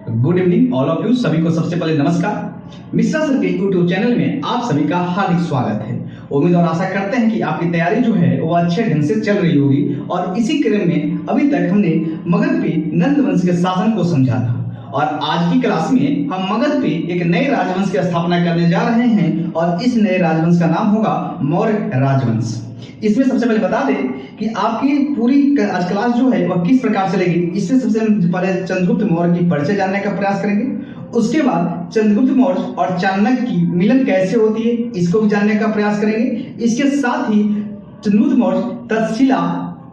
Good evening all of you. सभी को सबसे पहले नमस्कार। मिश्रा सर के यूट्यूब चैनल में आप सभी का हार्दिक स्वागत है। उम्मीद और आशा करते हैं कि आपकी तैयारी जो है वो अच्छे ढंग से चल रही होगी। और इसी क्रम में अभी तक हमने मगध पे नंद वंश के शासन को समझा था और आज की क्लास में हम मगध पे एक नए राजवंश की स्थापना करने जा रहे हैं और इस नए राजवंश का नाम होगा मौर्य राजवंश। इसमें सबसे पहले बता दें कि आपकी पूरी आज क्लास जो है वह किस प्रकार चलेगी। इससे सबसे पहले चंद्रगुप्त मौर्य की परिचय जानने का प्रयास करेंगे। उसके बाद चंद्रगुप्त मौर्य और चाणक्य की मिलन कैसे होती है इसको भी जानने का प्रयास करेंगे। इसके साथ ही चंद्रगुप्त मौर्य तक्षशिला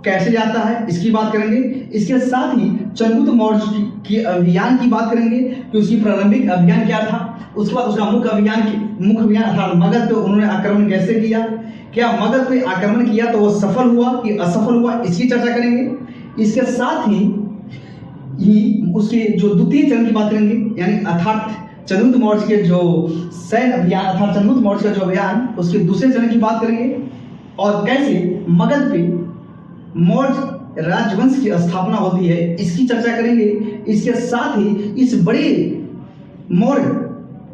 कैसे जाता है इसकी बात करेंगे। इसके साथ ही चंद्रगुप्त मौर्य की अभियान की बात करेंगे कि उसकी प्रारंभिक अभियान क्या था। उसके बाद उसका मुख्य अभियान अर्थात मगध पे उन्होंने आक्रमण कैसे किया, क्या मगध पे आक्रमण किया तो वो सफल हुआ कि असफल हुआ, इसकी चर्चा करेंगे। इसके साथ ही उसके जो द्वितीय चरण की बात करेंगे, यानी अर्थात चंद्रगुप्त मौर्य के जो सैन्य अभियान अर्थात चंद्रगुप्त मौर्य का जो अभियान उसके दूसरे चरण की बात करेंगे और कैसे मगध पे मौर्य राजवंश की स्थापना होती है इसकी चर्चा करेंगे। इसके साथ ही इस बड़े मौर्य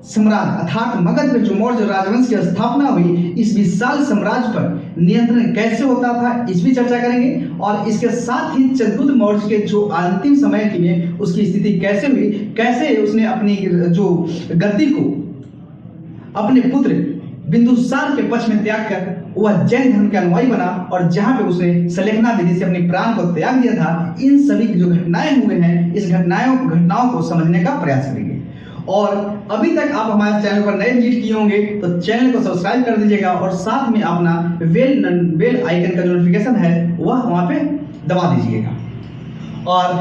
साम्राज्य अर्थात मगध में जो मौर्य राजवंश की स्थापना हुई इस विशाल साम्राज्य पर नियंत्रण कैसे होता था इस भी चर्चा करेंगे। और इसके साथ ही चंद्रगुप्त मौर्य के जो अंतिम समय में उसकी स्थिति कैसे हुई, कैसे उसने अपनी जो गद्दी को अपने पुत्र बिंदुसार के पक्ष में त्याग कर वह जैन धर्म के अनुयायी बना और जहां पे उसने सलेखना विधि से अपने प्राण को त्याग दिया था। इन सभी जो घटनाएं हुए हैं इस घटनाओं को समझने का प्रयास करेंगे। और अभी तक आप हमारे चैनल पर नए विजिट किए होंगे तो चैनल को सब्सक्राइब कर दीजिएगा और साथ में अपना बेल आइकन का जो नोटिफिकेशन है वह वहां पे दबा दीजिएगा। और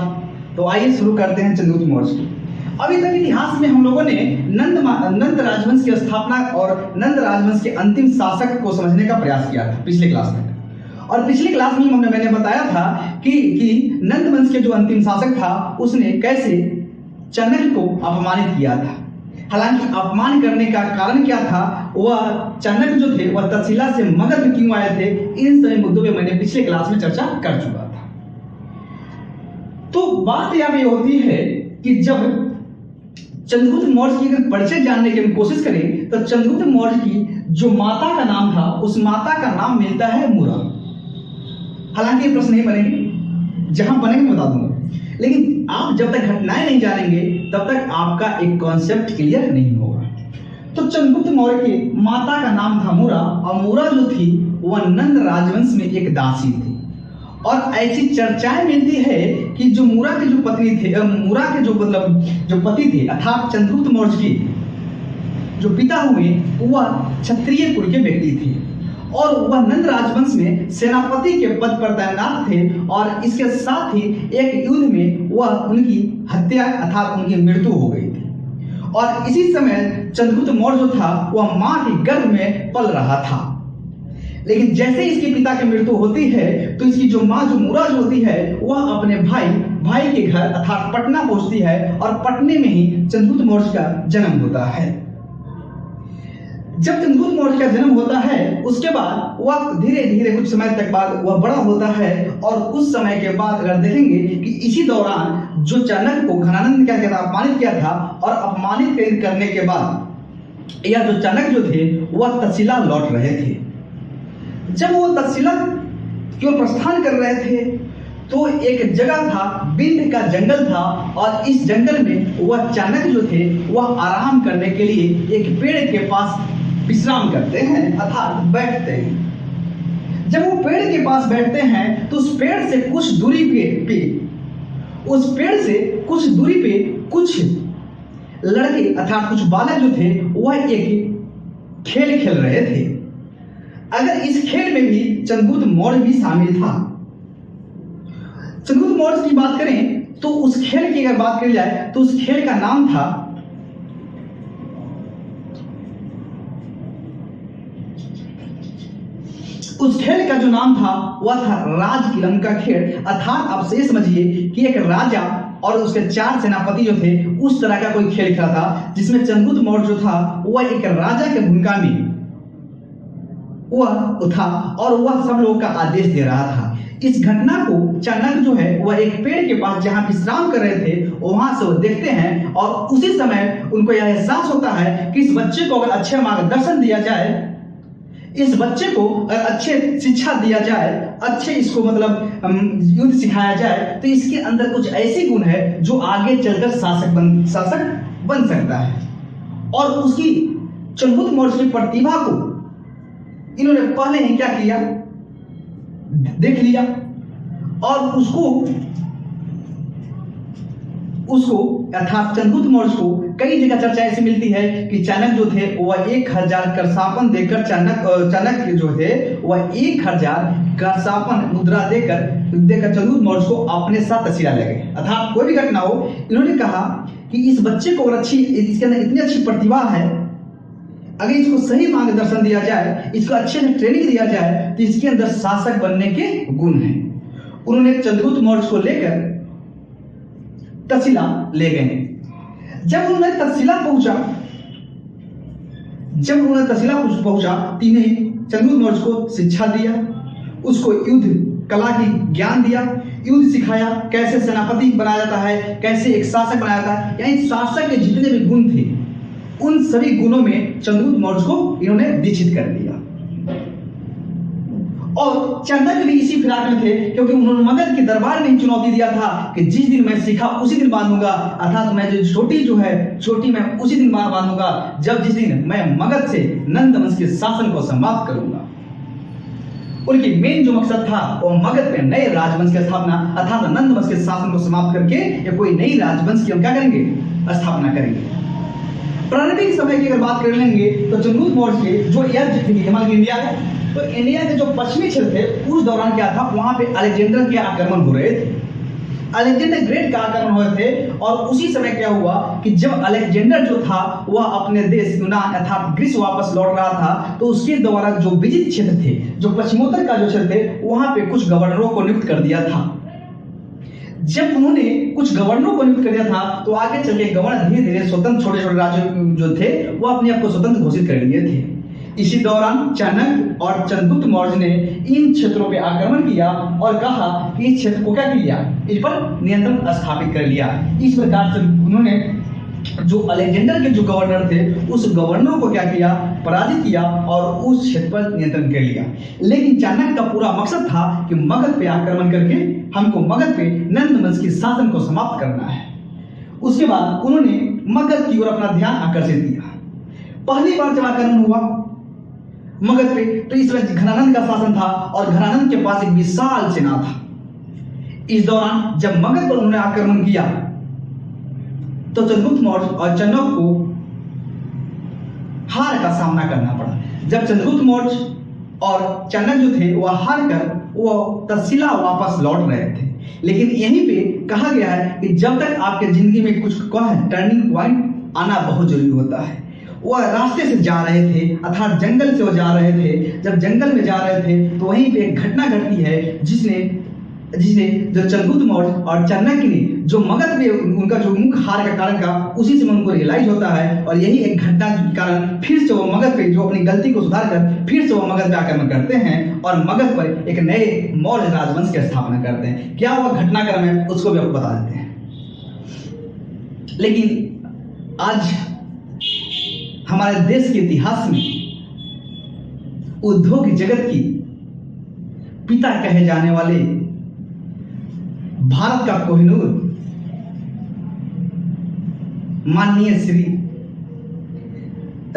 तो आइए शुरू करते हैं चंद्रगुप्त मौर्य की। अभी तक इतिहास में हम लोगों ने नंद राजवंश की स्थापना और नंद राजवंश के अंतिम शासक को समझने का प्रयास किया था पिछले क्लास में। और पिछली क्लास में मैंने बताया था कि नंद वंश के जो अंतिम शासक था उसने कैसे चाणक्य को अपमानित किया था। हालांकि अपमान करने का कारण क्या था, वह चाणक्य जो थे वह तक्षशिला से मगध में क्यों आए थे, इन सभी मुद्दों पे मैंने पिछले क्लास में चर्चा कर चुका था। तो बात यहाँ पे होती है कि जब चंद्रगुप्त मौर्य की अगर परिचय जानने की हम कोशिश करें तो चंद्रगुप्त मौर्य की जो माता का नाम था उस माता का नाम मिलता है मुरा। हालांकि ये प्रश्न नहीं बनेंगे, जहां बनेंगे बता दूंगा, लेकिन आप जब तक घटनाएं नहीं जानेंगे तब तक आपका एक कॉन्सेप्ट क्लियर नहीं होगा। तो चंद्रगुप्त मौर्य की माता का नाम था मुरा और मुरा जो थी वह नंद राजवंश में एक दासी थी। और ऐसी चर्चाएं मिलती है कि जो मुरा की जो पत्नी थे, मुरा के जो पति थे अर्थात चंद्रगुप्त मौर्य के जो पिता हुए वह क्षत्रिय कुल के व्यक्ति थे और वह नंद राजवंश में सेनापति के पद पर तैनात थे। और इसके साथ ही एक युद्ध में वह उनकी हत्या अर्थात उनकी मृत्यु हो गई थी। और इसी समय चंद्रगुप्त मौर्य जो था वह मां के गर्भ में पल रहा था। लेकिन जैसे इसके पिता की मृत्यु होती है तो इसकी जो मां जो मुरा जो होती है वह अपने भाई के घर अर्थात पटना पहुंचती है और पटने में ही चंद्रगुप्त मौर्य का जन्म होता है। जब चंद्रगुप्त मौर्य का जन्म होता है उसके बाद वह धीरे धीरे कुछ समय तक बाद वह बड़ा होता है और कुछ समय के बाद अगर देखेंगे कि इसी दौरान जो चाणक्य को घनानंद क्या कहता अपमानित किया था और अपमानित करने के बाद यह जो चाणक्य जो थे वह तक्षशिला लौट रहे थे। जब वो तक्षशिला की ओर प्रस्थान कर रहे थे तो एक जगह था, बिंद का जंगल था और इस जंगल में वह चाणक्य जो थे वह आराम करने के लिए एक पेड़ के पास विश्राम करते हैं अर्थात बैठते हैं। जब वो पेड़ के पास बैठते हैं तो उस पेड़ से कुछ दूरी पे कुछ लड़के अर्थात कुछ बालक जो थे वह एक खेल खेल रहे थे। अगर इस खेल में भी चंद्रगुप्त मौर्य भी शामिल था। चंद्रगुप्त मौर्य की बात करें तो उस खेल की अगर बात करी जाए तो उस खेल का नाम था उस खेल का जो नाम था वह था राजकिलम का खेल। अर्थात आप से समझिए कि एक राजा और उसके 4 सेनापति जो थे उस तरह का कोई खेल खेला था जिसमें चंद्रगुप्त मौर्य जो था वह एक राजा के भूमिका में वह उठा और वह सब लोगों का आदेश दे रहा था। इस घटना को चाणक्य जो है वह एक पेड़ के पास जहां विश्राम कर रहे थे वहां से वो देखते हैं और उसी समय उनको यह एहसास होता है कि इस बच्चे को अगर अच्छे मार्गदर्शन दिया जाए, इस बच्चे को अगर अच्छे शिक्षा दिया जाए, अच्छे इसको मतलब युद्ध सिखाया जाए तो इसके अंदर कुछ ऐसी गुण है जो आगे चलकर शासक बन सकता है। और उसकी चंद्रगुप्त मौर्य की प्रतिभा को इन्होंने पहले ही क्या किया, देख लिया और उसको अर्थात चंद्रगुप्त मौर्य को कई जगह चर्चा ऐसी मिलती है कि चाणक्य जो थे वह 1000 करसापन देकर चाणक्य जो थे वह 1000 करसापन मुद्रा देकर चंद्रगुप्त मौर्य को अपने साथ तस्वीर ले गए। अर्थात कोई भी घटना हो, इन्होंने कहा कि इस बच्चे को अगर इसके अंदर इतनी अच्छी प्रतिभा है, अगर इसको सही मार्गदर्शन दिया जाए, इसको अच्छे से ट्रेनिंग दिया जाए तो इसके अंदर शासक बनने के गुण हैं। उन्होंने चंद्रगुप्त मौर्य को लेकर तक्षशिला ले गए। जब उन्होंने तक्षशिला पहुंचा इन्हें चंद्रगुप्त मौर्य को शिक्षा दिया, उसको युद्ध कला की ज्ञान दिया, युद्ध सिखाया, कैसे सेनापति बनाया जाता है, कैसे एक शासक बनाया जाता है, यानी शासक के जितने भी गुण थे उन सभी गुणों में चंद्रगुप्त मौर्य को इन्होंने दीक्षित कर दिया। और चाणक्य भी इसी फिराक में थे, क्योंकि उन्होंने मगध के दरबार में ही चुनौती दिया था कि जिस दिन मैं सीखा उसी दिन बांधूंगा, अर्थात मैं जो छोटी मैं उसी दिन बांधूंगा जिस दिन मैं मगध से नंद वंश के शासन को समाप्त करूंगा। उनकी मेन जो मकसद था वो मगध में नए राजवंश की स्थापना, अर्थात नंद वंश के शासन को समाप्त करके या कोई नई राजवंश की हम क्या करेंगे, स्थापना करेंगे। प्रारंभिक समय की अगर बात कर लेंगे तो चंद्रगुप्त मौर्य के जो हमारे इंडिया है, तो इंडिया के जो पश्चिमी क्षेत्र थे उस दौरान क्या था, वहां पे अलेक्जेंडर के आक्रमण हो रहे थे, अलेक्जेंडर ग्रेट का आक्रमण हो रहे थे। और उसी समय क्या हुआ कि जब अलेक्जेंडर जो था वह अपने देश यूनान अर्थात ग्रीस वापस लौट रहा था, तो उसके द्वारा जो विजित क्षेत्र थे, जो पश्चिमोत्तर का जो क्षेत्र थे, वहां पे कुछ गवर्नरों को नियुक्त कर दिया था। जब उन्होंने कुछ गवर्नरों को नियुक्त कर दिया था तो आगे चल के गवर्नर धीरे धीरे स्वतंत्र छोटे छोटे राज्य जो थे वो अपने आप को स्वतंत्र घोषित कर लिए थे। इसी दौरान चाणक्य और चंद्रगुप्त मौर्य ने इन क्षेत्रों पे आक्रमण किया और कहा कि इस क्षेत्र को क्या किया, इस पर नियंत्रण स्थापित कर लिया। इस प्रकार से उन्होंने जो अलेक्जेंडर के जो गवर्नर थे उस गवर्नर को क्या किया, पराजित किया और उस क्षेत्र पर नियंत्रण कर लिया। लेकिन चाणक्य का पूरा मकसद था कि मगध पे आक्रमण करके हमको मगध पे नंद वंश के शासन को समाप्त करना है। उसके बाद उन्होंने मगध की ओर अपना ध्यान आकर्षित किया। पहली बार जब आक्रमण हुआ मगध पे तो इस वक्त घनानंद का शासन था और घनानंद के पास एक विशाल सेना था। इस दौरान जब मगध पर उन्होंने आक्रमण किया तो चंद्रगुप्त मौर्य और चाणक्य को हार का सामना करना पड़ा। जब चंद्रगुप्त मौर्य और चाणक्य जो थे वह हार कर वो तक्षशिला वापस लौट रहे थे। लेकिन यहीं पे कहा गया है कि जब तक आपके जिंदगी में कुछ टर्निंग पॉइंट आना बहुत जरूरी होता है। वह रास्ते से जा रहे थे, अर्थात जंगल से वो जा रहे थे। जब जंगल में जा रहे थे तो वहीं पे एक घटना घटती है जिसने जो चंद्रगुप्त मौर्य और चाणक्य ने जो मगध में उनका जो मुख्य हार का कारण था उसी से उनको रियलाइज होता है और यही एक घटना के कारण फिर से वो मगध पे जो अपनी गलती को सुधार कर फिर से वो मगध पे आक्रमण करते हैं और मगध पर एक नए मौर्य राजवंश की स्थापना करते हैं। क्या वह घटनाक्रम है उसको भी आपको बता देते हैं। लेकिन आज हमारे देश के इतिहास में उद्योग जगत की पिता कहे जाने वाले भारत का कोहिनूर माननीय श्री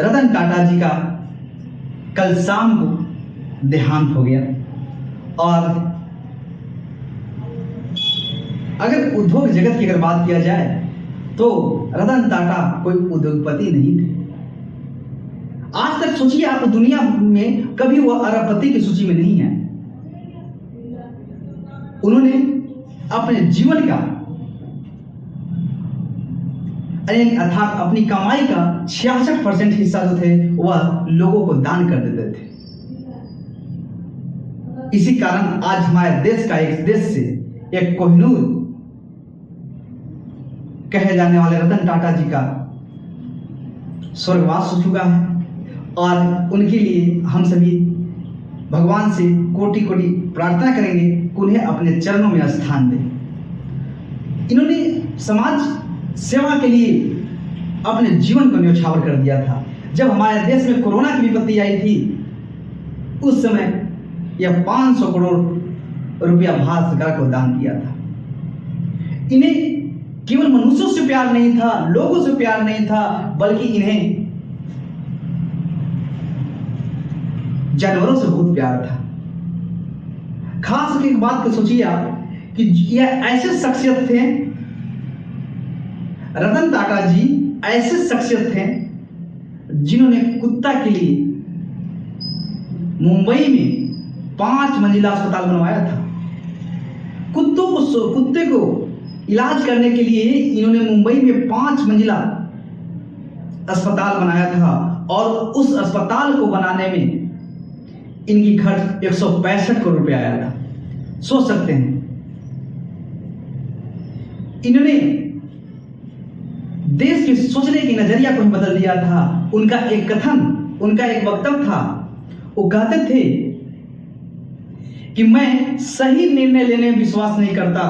रतन टाटा जी का कल शाम को देहांत हो गया। और अगर उद्योग जगत की अगर बात किया जाए तो रतन टाटा कोई उद्योगपति नहीं थे। आज तक सोचिए आप, दुनिया में कभी वह अरबपति की सूची में नहीं है। उन्होंने अपने जीवन का अर्थात अपनी कमाई का 66% हिस्सा जो थे वह लोगों को दान कर देते थे। इसी कारण आज हमारे देश का एक देश से एक कोहिनूर कहे जाने वाले रतन टाटा जी का स्वर्गवास हो चुका है और उनके लिए हम सभी भगवान से कोटि कोटि प्रार्थना करेंगे कि उन्हें अपने चरणों में स्थान दें। इन्होंने समाज सेवा के लिए अपने जीवन को न्यौछावर कर दिया था। जब हमारे देश में कोरोना की विपत्ति आई थी, उस समय यह 500 करोड़ रुपया भारत सरकार को दान किया था। इन्हें केवल मनुष्यों से प्यार नहीं था, लोगों से प्यार नहीं था, बल्कि इन्हें जानवरों से बहुत प्यार था। खास करके एक बात को सोचिए आप कि यह ऐसे शख्सियत थे, रतन टाटा जी ऐसे शख्सियत थे जिन्होंने कुत्ता के लिए मुंबई में 5 मंजिला अस्पताल बनवाया था। कुत्ते को इलाज करने के लिए इन्होंने मुंबई में 5 मंजिला अस्पताल बनाया था और उस अस्पताल को बनाने में इनकी खर्च 165 करोड़ रुपया आया था। सोच सकते हैं, इन्होंने देश के सोचने की नजरिया को बदल दिया था। उनका एक कथन, उनका एक वक्तव्य था, वो कहते थे कि मैं सही निर्णय लेने में विश्वास नहीं करता,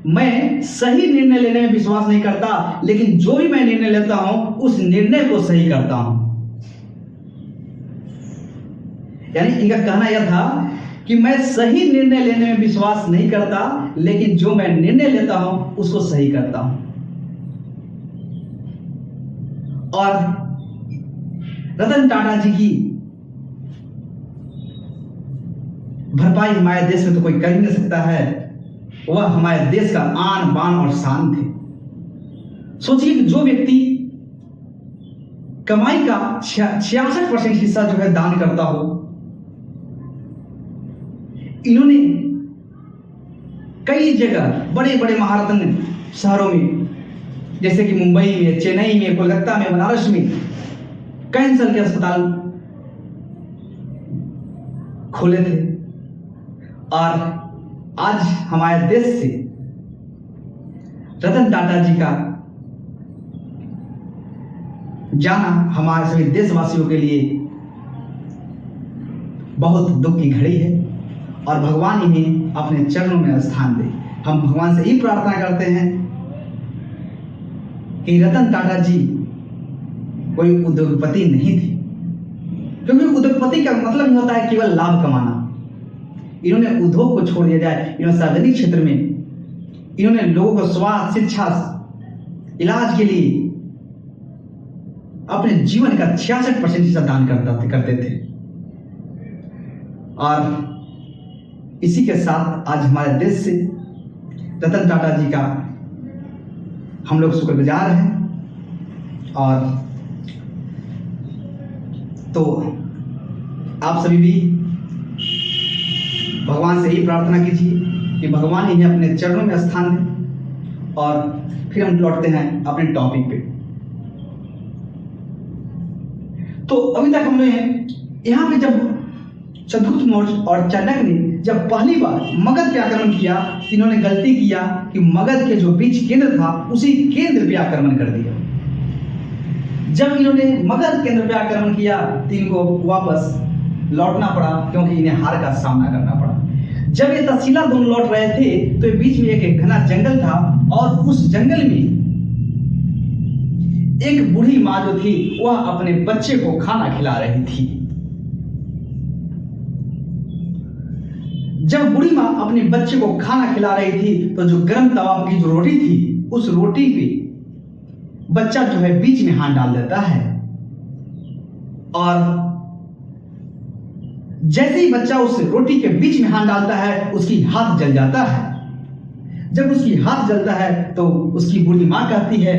मैं सही निर्णय लेने में विश्वास नहीं करता, लेकिन जो भी मैं निर्णय लेता हूं उस निर्णय को सही करता हूं। यानी इनका कहना यह था कि मैं सही निर्णय लेने में विश्वास नहीं करता, लेकिन जो मैं निर्णय लेता हूं उसको सही करता हूं। और रतन टाटा जी की भरपाई हमारे देश में तो कोई कर ही नहीं सकता है। वह हमारे देश का आन बान और शान थे। सोचिए कि जो व्यक्ति कमाई का 66% हिस्सा जो है दान करता हो, इन्होंने कई जगह बड़े बड़े महारत्न शहरों में, जैसे कि मुंबई में, चेन्नई में, कोलकाता में, बनारस में कैंसर के अस्पताल खोले थे। और आज हमारे देश से रतन टाटा जी का जाना हमारे सभी देशवासियों के लिए बहुत दुख की घड़ी है और भगवान इन्हें अपने चरणों में स्थान दे। हम भगवान से ही प्रार्थना करते हैं कि रतन टाटा जी कोई उद्योगपति नहीं थे, क्योंकि उद्योगपति का मतलब ही होता है केवल लाभ कमाना। इन्होंने उद्योग को छोड़ दिया जाए, इन्होंने सार्वजनिक क्षेत्र में इन्होंने लोगों को स्वास्थ्य, शिक्षा, इलाज के लिए अपने जीवन का 66% हिस्सा दान करते थे। और इसी के साथ आज हमारे देश से रतन टाटा जी का हम लोग शुक्रगुजार हैं। और तो आप सभी भी भगवान से ही प्रार्थना कीजिए कि भगवान इन्हें अपने चरणों में स्थान दें। और फिर हम लौटते हैं अपने टॉपिक पे। तो अभी तक हमने यहाँ पे जब चंद्रगुप्त मौर्य और चाणक्य ने जब पहली बार मगध पे आक्रमण किया, इन्होंने गलती किया कि मगध के जो बीच केंद्र था उसी केंद्र पे आक्रमण कर दिया। जब इन्होंने मगध केंद्र पे आक्रमण किया तो इनको वापस लौटना पड़ा, क्योंकि इन्हें हार का सामना करना पड़ा। जब ये तहसीला दोनों लौट रहे थे तो बीच में एक घना जंगल था और उस जंगल में एक बूढ़ी माँ जो थी वह अपने बच्चे को खाना खिला रही थी। जब बूढ़ी माँ अपने बच्चे को खाना खिला रही थी तो जो गर्म तवा की जो रोटी थी, उस रोटी पे बच्चा जो है बीच में हाथ डाल देता है और जैसे ही बच्चा उस रोटी के बीच में हाथ डालता है उसकी हाथ जल जाता है। जब उसकी हाथ जलता है तो उसकी बूढ़ी माँ कहती है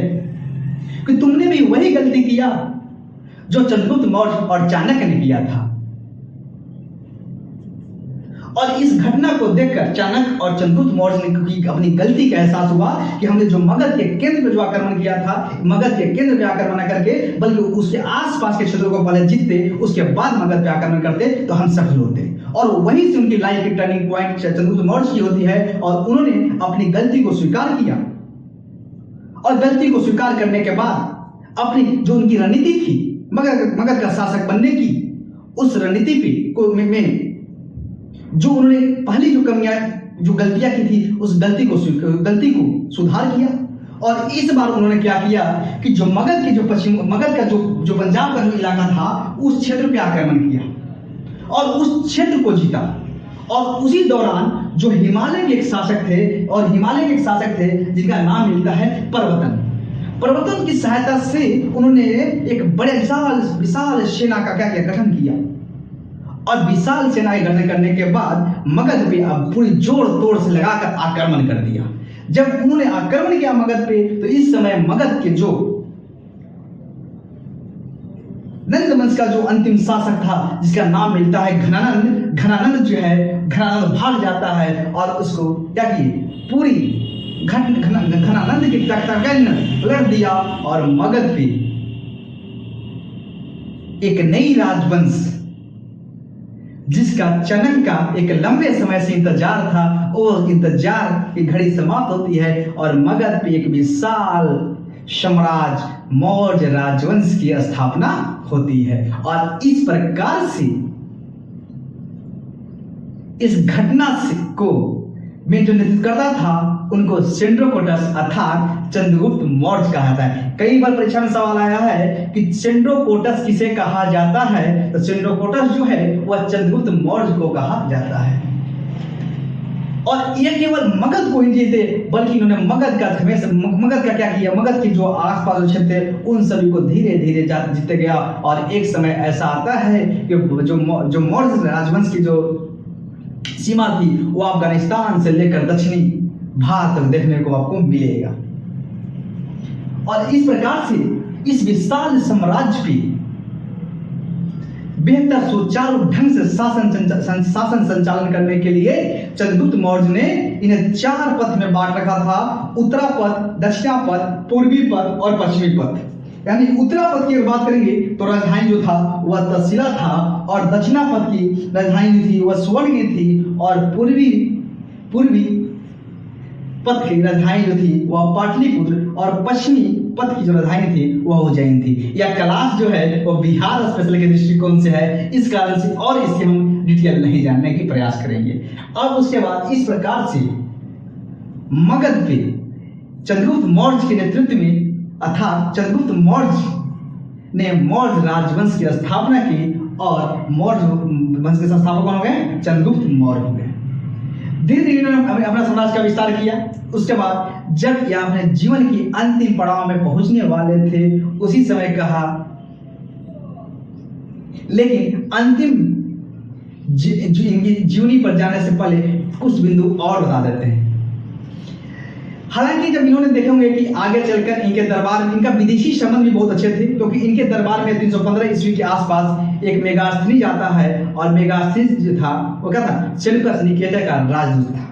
कि तुमने भी वही गलती किया जो चंद्रगुप्त मौर्य और चाणक्य ने किया था। और इस घटना को देखकर चाणक्य और चंद्रगुप्त मौर्य ने अपनी गलती का एहसास हुआ कि हमने जो मगध के केंद्र पर जो आक्रमण किया था, मगध के केंद्र पे आक्रमण न करके बल्कि उसके आसपास के क्षेत्रों को पहले जीतते, उसके बाद मगध पे आक्रमण करते तो हम सफल होते। और वहीं से उनकी लाइफ की टर्निंग पॉइंट चंद्रगुप्त मौर्य की होती है और उन्होंने अपनी गलती को स्वीकार किया। और गलती को स्वीकार करने के बाद अपनी जो उनकी रणनीति थी मगध का शासक बनने की, उस रणनीति पे में जो उन्होंने पहली जो कमियां जो गलतियां की थी उस गलती को सुधार किया। और इस बार उन्होंने क्या किया कि जो मगध के जो मगध का जो पंजाब का जो इलाका था उस क्षेत्र पे आक्रमण किया और उस क्षेत्र को जीता। और उसी दौरान जो हिमालय के एक शासक थे जिनका नाम मिलता है प्रवर्तन की सहायता से उन्होंने एक बड़े विशाल सेना का क्या किया, गठन किया। और विशाल सेना के गठन करने के बाद मगध पे अब पूरी जोर तोड़ से लगाकर आक्रमण कर दिया। जब उन्होंने आक्रमण किया मगध पे, तो इस समय मगध के जो नंद वंश का जो अंतिम शासक था जिसका नाम मिलता है घनानंद भाग जाता है और उसको क्या किए, पूरी घनानंद की तख्तापलट कर दिया। और मगध पे एक नई राजवंश जिसका चनक का एक लंबे समय से इंतजार था, वो इंतजार की घड़ी समाप्त होती है और मगध पे एक विशाल साम्राज्य मौर्य राजवंश की स्थापना होती है। और इस प्रकार से इस घटना को में जो नेतृत्व करता था उनको सेंड्रोकोटस अर्थात चंद्रगुप्त मौर्य कहा जाता है। कई बार परीक्षा में सवाल आया है कि सेंड्रोकोटस किसे कहा जाता है, तो सेंड्रोकोटस जो है वह चंद्रगुप्त मौर्य को कहा जाता है। और ये केवल मगध को ही जीते बल्कि इन्होंने मगध का क्या किया, मगध के जो आसपास जो क्षेत्र थे उन सभी को धीरे धीरे जीते गया। और एक समय ऐसा आता है कि जो मौर्य राजवंश की जो सीमा थी वो अफगानिस्तान से लेकर दक्षिणी भारत तक देखने को आपको मिलेगा। और इस प्रकार से इस विशाल साम्राज्य की बेहतर सुचारू ढंग से शासन संचालन करने के लिए चंद्रगुप्त मौर्य ने इन्हें 4 पथ में बांट रखा था, उत्तरा पथ, दक्षिणा पथ, पूर्वी पथ और पश्चिमी पथ। यानी उत्तरा पथ की अगर बात करेंगे तो राजधानी जो था वह तक्षशिला था और दक्षिणा पथ की राजधानी थी वह स्वर्णगिरि थी और पूर्वी पथ की राजधानी जो थी वह पाटलिपुत्र और पश्चिमी पथ की जो राजधानी थी वह उज्जैन थी। यह क्लास जो है वो बिहार स्पेशल के दृष्टिकोण से है, इस कारण से और इसके हम डिटेल नहीं जानने की प्रयास करेंगे। अब उसके बाद इस प्रकार से मगध पे चंद्रगुप्त मौर्य के नेतृत्व में अर्थात चंद्रगुप्त मौर्य ने मौर्य राजवंश की स्थापना की और मौर्य वंश के संस्थापक कौन हो गए, चंद्रगुप्त मौर्य हो गए। धीरे धीरे इन्होंने अपना साम्राज्य का विस्तार किया। उसके बाद जब ये अपने जीवन की अंतिम पड़ाव में पहुंचने वाले थे उसी समय कहा, लेकिन अंतिम जीवनी पर जाने से पहले कुछ बिंदु और बता देते हैं। हालांकि जब इन्होंने देखे होंगे कि आगे चलकर इनके दरबार इनका विदेशी संबंध भी बहुत अच्छे थे, क्योंकि इनके दरबार में 315 ईस्वी के आसपास एक मेगास्थनीज आता है और मेगास्थनीज जो था वो क्या था, सेल्यूकस निकेटर का राजदूत था।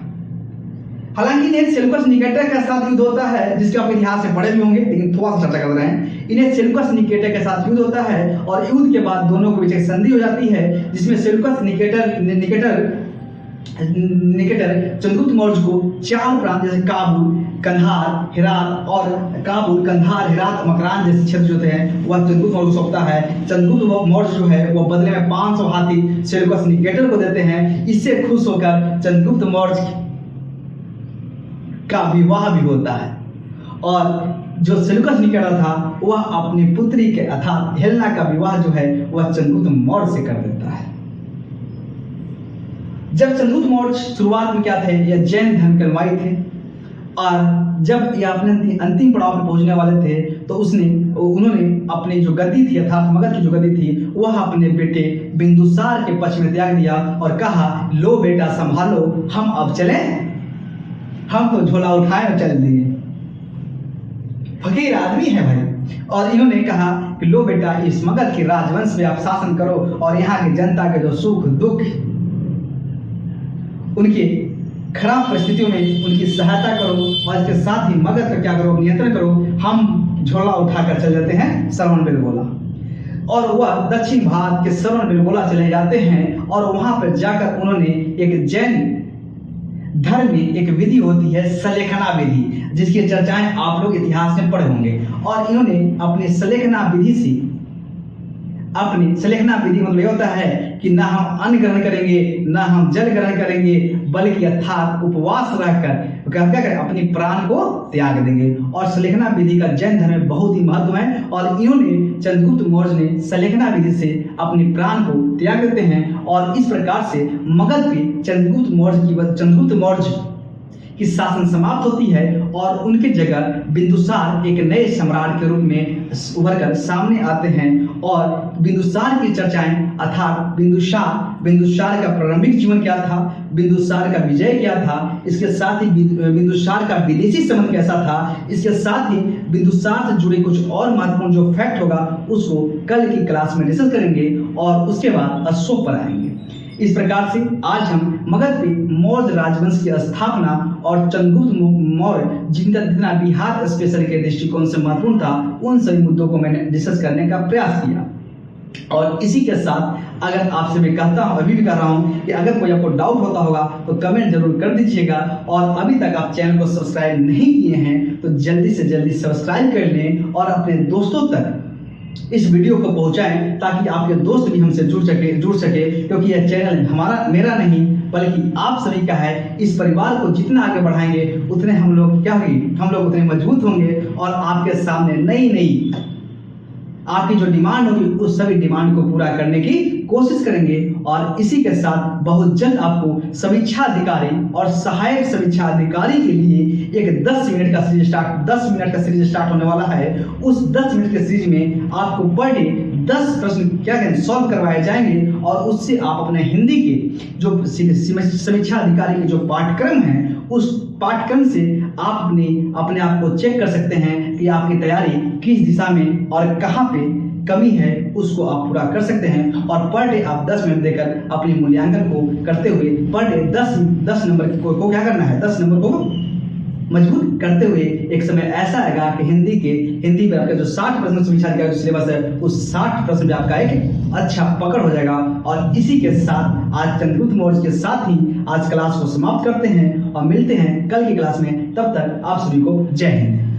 हालांकि इन्हें सेल्यूकस निकेटर के साथ युद्ध होता है जिसके आप इतिहास से पढ़े भी होंगे, लेकिन थोड़ा सा चर्चा कर रहे हैं। इन्हें सेल्यूकस निकेटर के साथ युद्ध होता है और युद्ध के बाद दोनों के बीच एक संधि हो जाती है जिसमें सेल्यूकस निकेटर चंद्रगुप्त मौर्य को 4 प्रांत जैसे काबुल, कंधार, हेरात मकरान जैसे क्षेत्र जो थे वह चंद्रगुप्त मौर्य को सौंपता है। चंद्रगुप्त मौर्य जो है वो बदले में 500 हाथी सेल्यूकस निकेटर को देते हैं। इससे खुश होकर चंद्रगुप्त मौर्य का विवाह भी होता है और जो सेल्यूकस निकेटर था वह अपनी पुत्री के अर्थात हेलेना का विवाह जो है वह चंद्रगुप्त मौर्य से कर देता है। जब चंद्रगुप्त मौर्य शुरुआत में क्या थे, यह जैन धर्म के अनुयायी थे और जब ये अपने अंतिम पड़ाव में पहुंचने वाले थे तो उन्होंने अपनी जो गद्दी थी अर्थात मगध की जो गद्दी थी वह अपने बेटे बिंदुसार के पक्ष में त्याग दिया और कहा, लो बेटा संभालो, हम अब चले, हम तो झोला उठाए और चल दिए। फकीर आदमी है भाई। और इन्होंने कहा कि लो बेटा इस मगध के राजवंश में आप शासन करो और यहाँ की जनता के जो सुख दुख उनकी खराब परिस्थितियों में उनकी सहायता करो और इसके साथ ही मगध का क्या करो, नियंत्रण करो। हम झोला उठाकर चल जाते हैं श्रवण बेलगोला। और वह दक्षिण भारत के श्रवण बेलगोला चले जाते हैं और वहां पर जाकर उन्होंने एक जैन धर्म में एक विधि होती है सलेखना विधि, जिसकी चर्चाएं आप लोग इतिहास में पढ़े होंगे। और इन्होंने अपनी सलेखना विधि मतलब यह होता है कि ना हम अन्न ग्रहण करेंगे, ना हम जल ग्रहण करेंगे, बल्कि अर्थात उपवास रहकर क्या करें, अपनी प्राण को त्याग देंगे। और सलेखना विधि का जैन धर्म में बहुत ही महत्व है और इन्होंने चंद्रगुप्त मौर्य ने सलेखना विधि से अपनी प्राण को त्याग देते हैं। और इस प्रकार से मगध पे चंद्रगुप्त मौर्य की शासन समाप्त होती है और उनके जगह बिंदुसार एक नए सम्राट के रूप में उभर कर सामने आते हैं। और बिंदुसार की चर्चाएं अर्थात बिंदुसार का प्रारंभिक जीवन क्या था, बिंदुसार का विजय क्या था, इसके साथ ही बिंदुसार का विदेशी संबंध कैसा था, इसके साथ ही बिंदुसार से जुड़े कुछ और महत्वपूर्ण जो फैक्ट होगा उसको कल की क्लास में डिस्कस करेंगे और उसके बाद अशोक पर आएंगे। इस प्रकार से आज हम मगध पे मौर्य राजवंश की स्थापना और चंद्रगुप्त मौर्य जितना बिहार स्पेशल के दृष्टिकोण से महत्वपूर्ण था उन सभी मुद्दों को मैंने डिस्कस करने का प्रयास किया। और इसी के साथ अगर आपसे मैं कहता हूँ, अभी भी कर रहा हूँ कि अगर कोई आपको डाउट होता होगा तो कमेंट जरूर कर दीजिएगा। और अभी तक आप चैनल को सब्सक्राइब नहीं किए हैं तो जल्दी से जल्दी सब्सक्राइब कर लें और अपने दोस्तों तक इस वीडियो को पहुंचाएं ताकि आपके दोस्त भी हमसे जुड़ सके क्योंकि यह चैनल मेरा नहीं बल्कि आप सभी का है। इस परिवार को जितना आगे बढ़ाएंगे उतने हम लोग उतने मजबूत होंगे और आपके सामने नई आपकी जो डिमांड होगी उस सभी डिमांड को पूरा करने की कोशिश करेंगे। और इसी के साथ बहुत जल्द आपको समीक्षा अधिकारी और सहायक समीक्षा अधिकारी के लिए एक 10 मिनट का सीरीज स्टार्ट होने वाला है। उस 10 मिनट के सीरीज में आपको पर डे 10 प्रश्न सॉल्व करवाए जाएंगे और उससे आप अपने हिंदी के जो समीक्षा अधिकारी के जो पाठ्यक्रम है उस पाठ्यक्रम से आप अपने आप को चेक कर सकते हैं कि आपकी तैयारी किस दिशा में और कहाँ पे कमी है उसको आप पूरा कर सकते हैं। और पर डे आप 10 मिनट देकर अपनी मूल्यांकन को करते हुए पर डे 10 नंबर को क्या करना है, 10 नंबर को मजबूत करते हुए एक समय ऐसा आएगा कि हिंदी पे आपका जो 60 प्रश्न समीक्षा का जो सिलेबस है उस 60 प्रश्न पे आपका एक अच्छा पकड़ हो जाएगा। और इसी के साथ आज चंद्रगुप्त मौर्य के साथ ही आज क्लास को समाप्त करते हैं और मिलते हैं कल की क्लास में। तब तक आप सभी को जय हिंद।